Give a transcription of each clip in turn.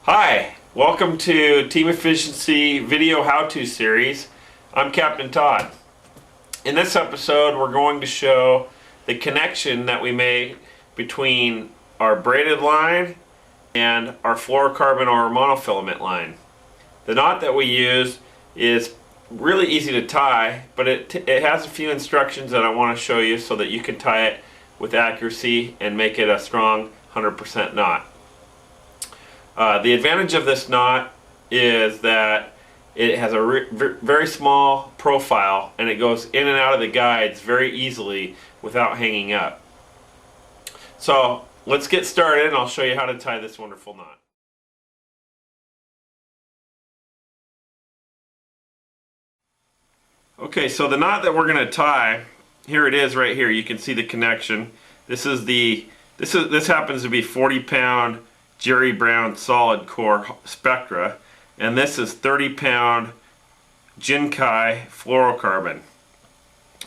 Hi, welcome to Team Efficiency Video How To series. I'm Captain Todd. In this episode we're going to show the connection that we made between our braided line and our fluorocarbon or monofilament line. The knot that we use is really easy to tie, but it has a few instructions that I want to show you so that you can tie it with accuracy and make it a strong 100% knot. The advantage of this knot is that it has a very small profile and it goes in and out of the guides very easily without hanging up. So let's get started and I'll show you how to tie this wonderful knot. Okay, so the knot that we're going to tie, here it is right here. You can see the connection. This happens to be 40-pound Jerry Brown solid core Spectra, and this is 30-pound Jinkai fluorocarbon.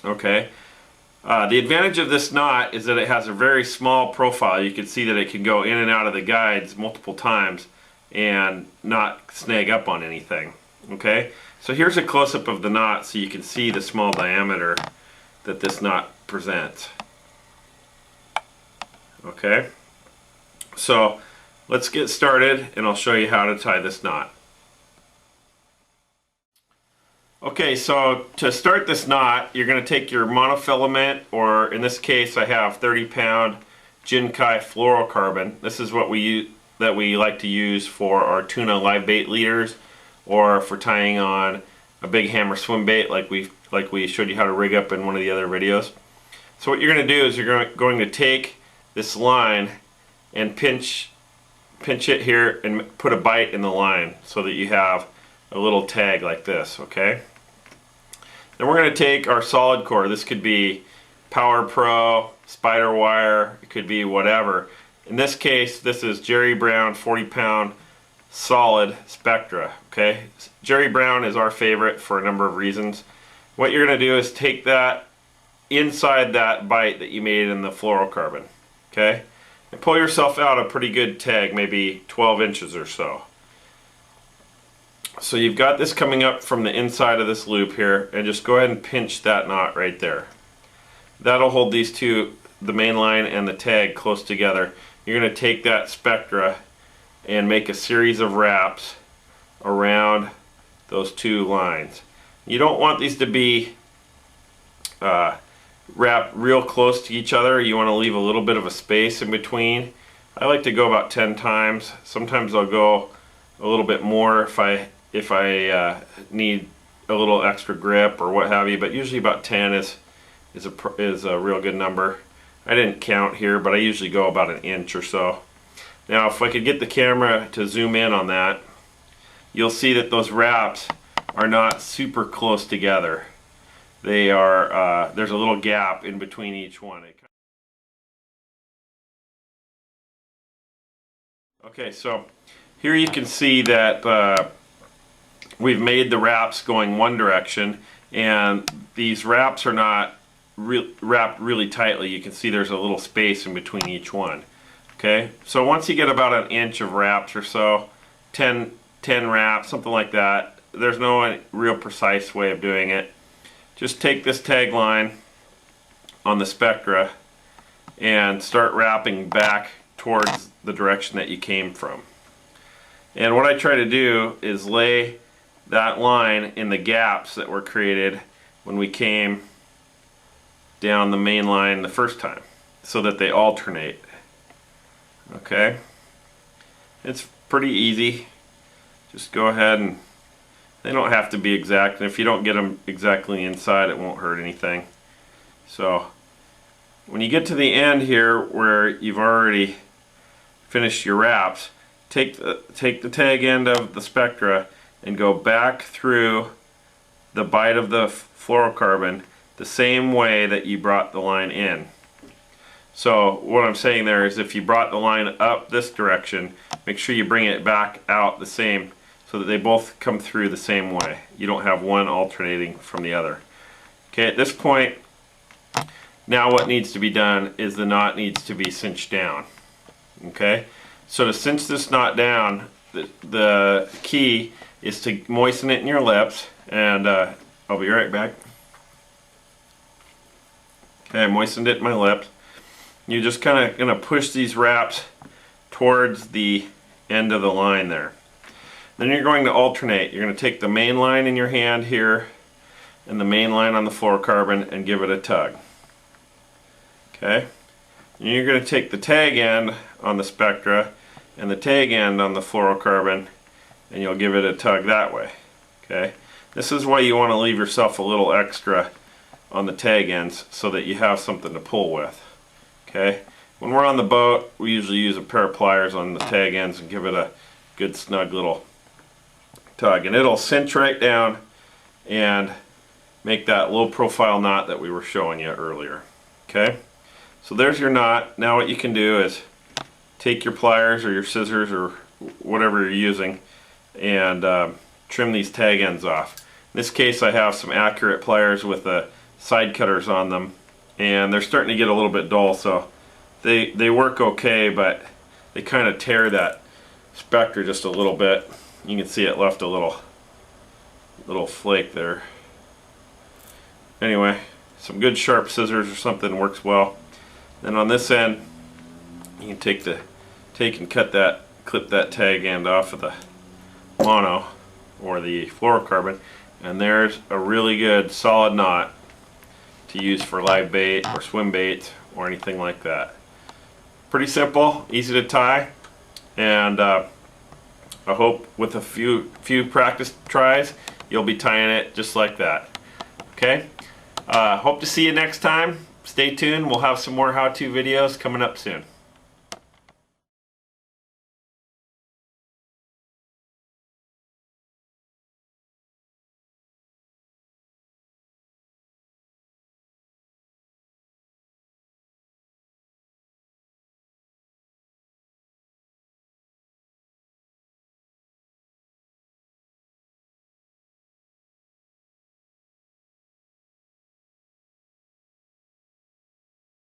Okay, the advantage of this knot is that it has a very small profile. You can see that it can go in and out of the guides multiple times and not snag up on anything. Okay, so here's a close-up of the knot so you can see the small diameter that this knot presents. Okay, so let's get started and I'll show you how to tie this knot. Okay, so to start this knot, you're going to take your monofilament, or in this case I have 30-pound Jinkai fluorocarbon. This is what we like to use for our tuna live bait leaders or for tying on a big hammer swim bait like we showed you how to rig up in one of the other videos. So what you're going to do is you're going to take this line and pinch it here and put a bite in the line so that you have a little tag like this. Okay, then we're going to take our solid core. This could be Power Pro, spider wire, it could be whatever. In this case this is Jerry Brown 40-pound solid Spectra. Okay, Jerry Brown is our favorite for a number of reasons. What you're going to do is take that inside that bite that you made in the fluorocarbon, okay, and pull yourself out a pretty good tag, maybe 12 inches or so. So you've got this coming up from the inside of this loop here, and just go ahead and pinch that knot right there. That'll hold these two, the main line and the tag, close together. You're going to take that Spectra and make a series of wraps around those two lines. You don't want these to be wrapped real close to each other. You want to leave a little bit of a space in between. I like to go about 10 times. Sometimes I'll go a little bit more if I need a little extra grip or what have you, but usually about 10 is a real good number. I didn't count here, but I usually go about an inch or so. Now if I could get the camera to zoom in on that, you'll see that those wraps are not super close together. They are, there's a little gap in between each one. Okay, so here you can see that we've made the wraps going one direction, and these wraps are not wrapped really tightly. You can see there's a little space in between each one. Okay, so once you get about an inch of wraps or so, 10 wraps, something like that, there's no real precise way of doing it. Just take this tag line on the Spectra and start wrapping back towards the direction that you came from. And what I try to do is lay that line in the gaps that were created when we came down the main line the first time, so that they alternate. Okay, it's pretty easy. Just go ahead, and they don't have to be exact, and if you don't get them exactly inside, it won't hurt anything. So when you get to the end here where you've already finished your wraps, take the tag end of the Spectra and go back through the bite of the fluorocarbon the same way that you brought the line in. So what I'm saying there is, if you brought the line up this direction, make sure you bring it back out the same, so that they both come through the same way. You don't have one alternating from the other. Okay, at this point, now what needs to be done is the knot needs to be cinched down. Okay, so to cinch this knot down, the key is to moisten it in your lips, and I'll be right back. Okay, I moistened it in my lips. You're just kind of going to push these wraps towards the end of the line there. Then you're going to alternate. You're going to take the main line in your hand here and the main line on the fluorocarbon and give it a tug. Okay? And you're going to take the tag end on the Spectra and the tag end on the fluorocarbon, and you'll give it a tug that way. Okay? This is why you want to leave yourself a little extra on the tag ends so that you have something to pull with. Okay? When we're on the boat, we usually use a pair of pliers on the tag ends and give it a good snug little tug, and it'll cinch right down and make that low profile knot that we were showing you earlier. Okay? So there's your knot. Now what you can do is take your pliers or your scissors or whatever you're using and trim these tag ends off. In this case, I have some accurate pliers with the side cutters on them, and they're starting to get a little bit dull, so they work okay, but they kind of tear that Spectra just a little bit. You can see it left a little flake there. Anyway, some good sharp scissors or something works well. Then on this end, you can take and clip that tag end off of the mono or the fluorocarbon, and there's a really good solid knot to use for live bait or swim bait or anything like that. Pretty simple, easy to tie, and I hope with a few practice tries you'll be tying it just like that. Okay? Hope to see you next time. Stay tuned. We'll have some more how-to videos coming up soon.